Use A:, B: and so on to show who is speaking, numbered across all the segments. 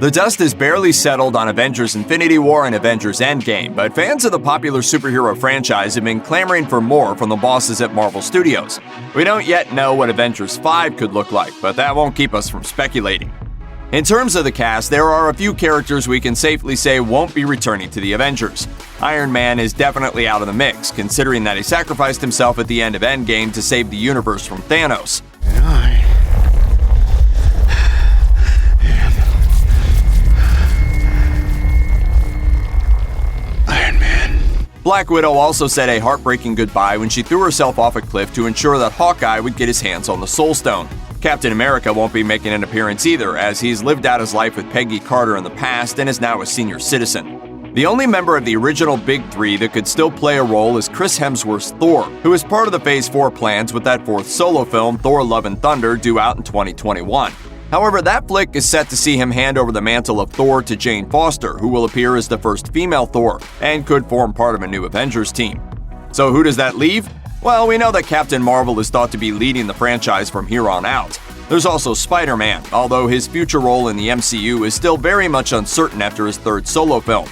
A: The dust is barely settled on Avengers Infinity War and Avengers Endgame, but fans of the popular superhero franchise have been clamoring for more from the bosses at Marvel Studios. We don't yet know what Avengers 5 could look like, but that won't keep us from speculating. In terms of the cast, there are a few characters we can safely say won't be returning to the Avengers. Iron Man is definitely out of the mix, considering that he sacrificed himself at the end of Endgame to save the universe from Thanos. Black Widow also said a heartbreaking goodbye when she threw herself off a cliff to ensure that Hawkeye would get his hands on the Soul Stone. Captain America won't be making an appearance either, as he's lived out his life with Peggy Carter in the past and is now a senior citizen. The only member of the original Big Three that could still play a role is Chris Hemsworth's Thor, who is part of the Phase 4 plans with that fourth solo film, Thor: Love and Thunder, due out in 2021. However, that flick is set to see him hand over the mantle of Thor to Jane Foster, who will appear as the first female Thor, and could form part of a new Avengers team. So who does that leave? Well, we know that Captain Marvel is thought to be leading the franchise from here on out. There's also Spider-Man, although his future role in the MCU is still very much uncertain after his third solo film.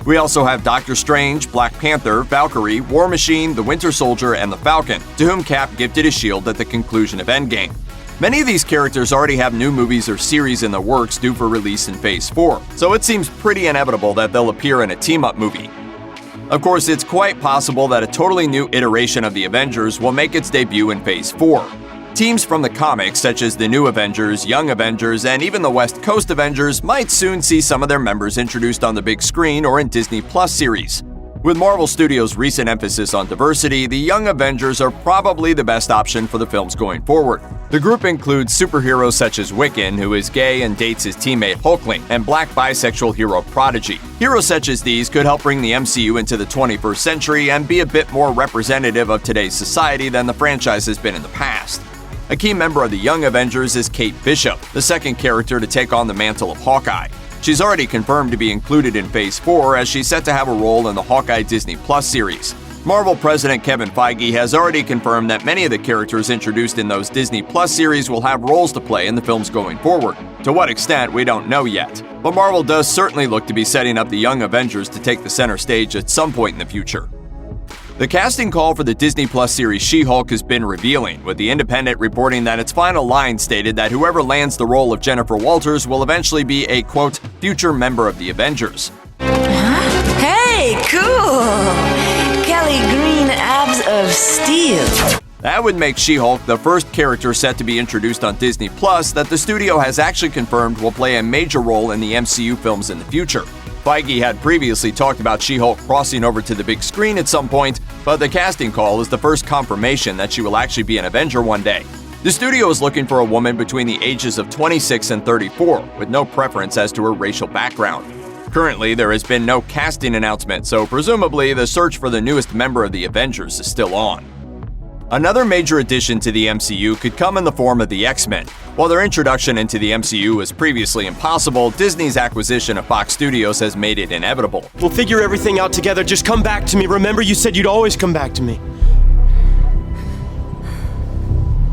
A: We also have Doctor Strange, Black Panther, Valkyrie, War Machine, the Winter Soldier, and the Falcon, to whom Cap gifted his shield at the conclusion of Endgame. Many of these characters already have new movies or series in the works due for release in Phase 4, so it seems pretty inevitable that they'll appear in a team-up movie. Of course, it's quite possible that a totally new iteration of the Avengers will make its debut in Phase 4. Teams from the comics, such as the New Avengers, Young Avengers, and even the West Coast Avengers, might soon see some of their members introduced on the big screen or in Disney Plus series. With Marvel Studios' recent emphasis on diversity, the Young Avengers are probably the best option for the films going forward. The group includes superheroes such as Wiccan, who is gay and dates his teammate Hulkling, and black bisexual hero Prodigy. Heroes such as these could help bring the MCU into the 21st century and be a bit more representative of today's society than the franchise has been in the past. A key member of the Young Avengers is Kate Bishop, the second character to take on the mantle of Hawkeye. She's already confirmed to be included in Phase 4, as she's set to have a role in the Hawkeye Disney Plus series. Marvel President Kevin Feige has already confirmed that many of the characters introduced in those Disney Plus series will have roles to play in the films going forward. To what extent, we don't know yet. But Marvel does certainly look to be setting up the Young Avengers to take the center stage at some point in the future. The casting call for the Disney Plus series She-Hulk has been revealing, with The Independent reporting that its final line stated that whoever lands the role of Jennifer Walters will eventually be a, quote, future member of the Avengers.
B: Hey, cool! Kelly Green abs of steel.
A: That would make She-Hulk the first character set to be introduced on Disney Plus that the studio has actually confirmed will play a major role in the MCU films in the future. Feige had previously talked about She-Hulk crossing over to the big screen at some point, but the casting call is the first confirmation that she will actually be an Avenger one day. The studio is looking for a woman between the ages of 26 and 34, with no preference as to her racial background. Currently, there has been no casting announcement, so presumably the search for the newest member of the Avengers is still on. Another major addition to the MCU could come in the form of the X-Men. While their introduction into the MCU was previously impossible, Disney's acquisition of Fox Studios has made it inevitable.
C: We'll figure everything out together. Just come back to me. Remember, you said you'd always come back to me.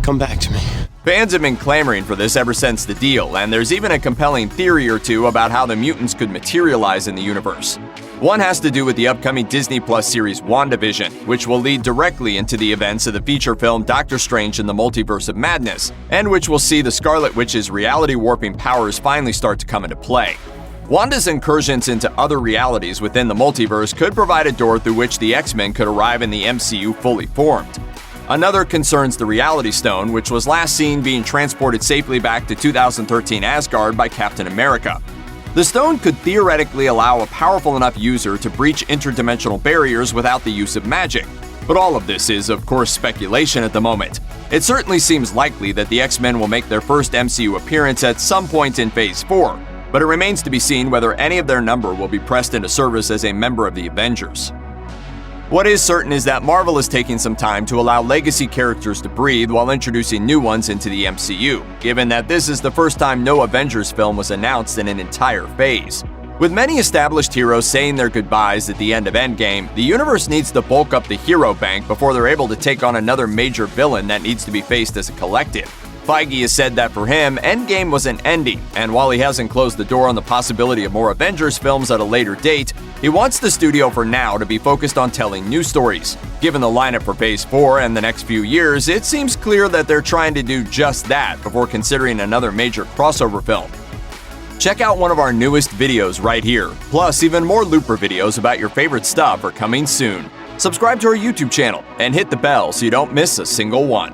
C: Come back to me.
A: Fans have been clamoring for this ever since the deal, and there's even a compelling theory or two about how the mutants could materialize in the universe. One has to do with the upcoming Disney Plus series WandaVision, which will lead directly into the events of the feature film Doctor Strange in the Multiverse of Madness, and which will see the Scarlet Witch's reality-warping powers finally start to come into play. Wanda's incursions into other realities within the multiverse could provide a door through which the X-Men could arrive in the MCU fully formed. Another concerns the Reality Stone, which was last seen being transported safely back to 2013 Asgard by Captain America. The stone could theoretically allow a powerful enough user to breach interdimensional barriers without the use of magic. But all of this is, of course, speculation at the moment. It certainly seems likely that the X-Men will make their first MCU appearance at some point in Phase 4, but it remains to be seen whether any of their number will be pressed into service as a member of the Avengers. What is certain is that Marvel is taking some time to allow legacy characters to breathe while introducing new ones into the MCU, given that this is the first time no Avengers film was announced in an entire phase. With many established heroes saying their goodbyes at the end of Endgame, the universe needs to bulk up the hero bank before they're able to take on another major villain that needs to be faced as a collective. Feige has said that for him, Endgame was an ending, and while he hasn't closed the door on the possibility of more Avengers films at a later date, he wants the studio for now to be focused on telling new stories. Given the lineup for Phase 4 and the next few years, it seems clear that they're trying to do just that before considering another major crossover film. Check out one of our newest videos right here. Plus, even more Looper videos about your favorite stuff are coming soon. Subscribe to our YouTube channel and hit the bell so you don't miss a single one.